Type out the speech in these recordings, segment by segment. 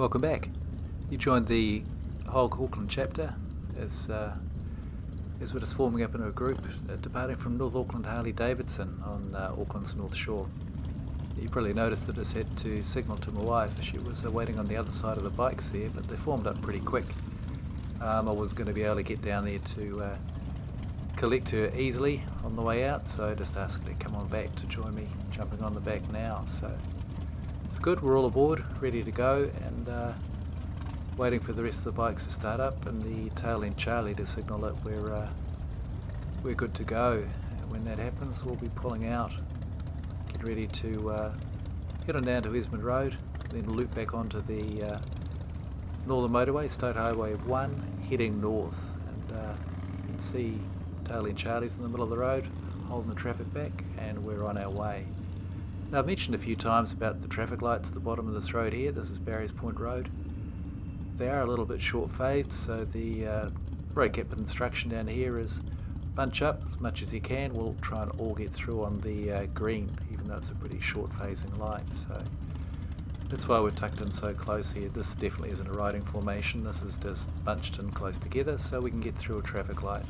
Welcome back. You joined the HOG Auckland Chapter as we're just forming up into a group departing from North Auckland Harley-Davidson on Auckland's North Shore. You probably noticed that I just had to signal to my wife. She was waiting on the other side of the bikes there, but they formed up pretty quick. I was going to be able to get down there to collect her easily on the way out, so I just asked her to come on back to join me, jumping on the back now. So it's good, we're all aboard, ready to go, and waiting for the rest of the bikes to start up and the tail end Charlie to signal that we're good to go. And when that happens, we'll be pulling out, get ready to head on down to Esmond Road, then loop back onto the Northern Motorway, State Highway 1, heading north. And you can see tail end Charlie's in the middle of the road, holding the traffic back, and we're on our way. Now, I've mentioned a few times about the traffic lights at the bottom of this road here. This is Barry's Point Road. They are a little bit short-phased, so the road captain instruction down here is bunch up as much as you can. We'll try and all get through on the green, even though it's a pretty short-phasing light. So that's why we're tucked in so close here. This definitely isn't a riding formation. This is just bunched in close together so we can get through a traffic light.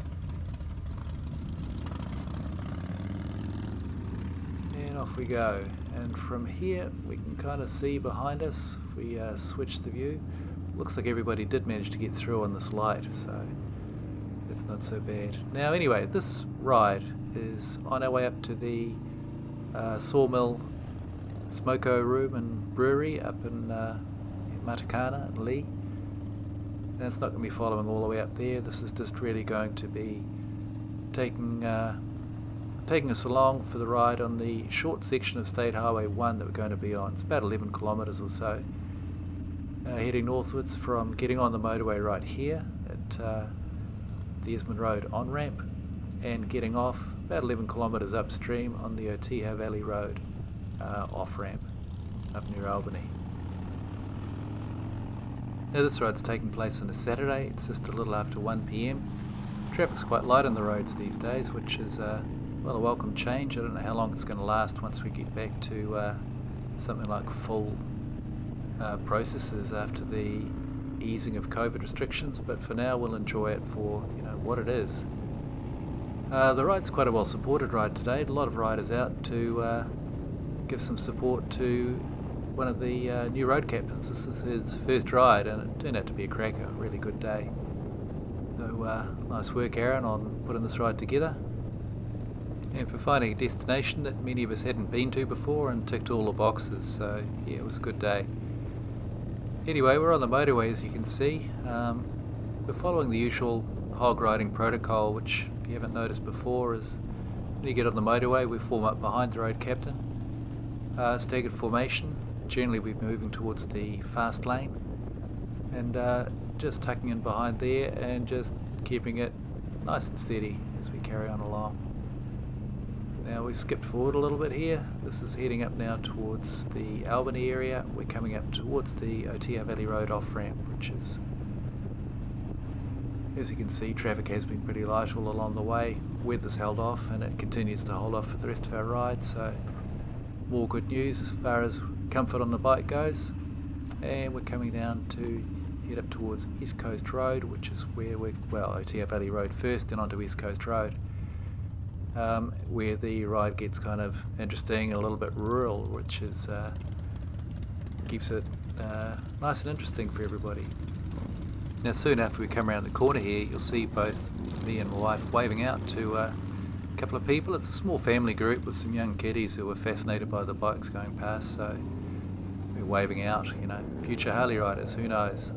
And off we go. And from here we can kind of see behind us, if we switch the view, looks like everybody did manage to get through on this light, so it's not so bad. Now anyway, this ride is on our way up to the Sawmill Smoko Room and Brewery up in Matakana and Lee. And it's not going to be following all the way up there. This is just really going to be taking us along for the ride on the short section of State Highway 1 that we're going to be on. It's about 11 kilometres or so. Heading northwards from getting on the motorway right here at the Esmond Road on-ramp, and getting off about 11 kilometres upstream on the Oteha Valley Road off-ramp up near Albany. Now this ride's taking place on a Saturday. It's just a little after 1 PM. Traffic's quite light on the roads these days, which is a welcome change. I don't know how long it's going to last once we get back to something like full processes after the easing of COVID restrictions, but for now we'll enjoy it for what it is. The ride's quite a well supported ride today. A lot of riders out to give some support to one of the new road captains. This is his first ride and it turned out to be a cracker, a really good day. So nice work, Aaron, on putting this ride together and for finding a destination that many of us hadn't been to before and ticked all the boxes. So yeah, it was a good day. Anyway, we're on the motorway, as you can see. We're following the usual hog riding protocol, which, if you haven't noticed before, is when you get on the motorway, we form up behind the road captain. Staggered formation. Generally, we're moving towards the fast lane, and just tucking in behind there and just keeping it nice and steady as we carry on along. Now we skipped forward a little bit here. This is heading up now towards the Albany area. We're coming up towards the Oteha Valley Road off-ramp, which is, as you can see, traffic has been pretty light all along the way. Weather's held off and it continues to hold off for the rest of our ride, so more good news as far as comfort on the bike goes. And we're coming down to head up towards East Coast Road, which is where Oteha Valley Road first, then onto East Coast Road. Where the ride gets kind of interesting and a little bit rural, which is keeps it nice and interesting for everybody. Now soon after we come around the corner here, you'll see both me and my wife waving out to a couple of people. It's a small family group with some young kiddies who were fascinated by the bikes going past, so we're waving out, future Harley riders, who knows.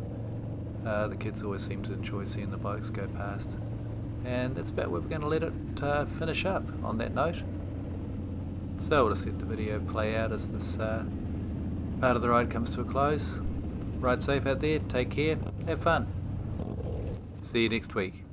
The kids always seem to enjoy seeing the bikes go past. And that's about where we're going to let it finish up on that note. So we'll just let the video play out as this part of the ride comes to a close. Ride safe out there, take care, have fun. See you next week.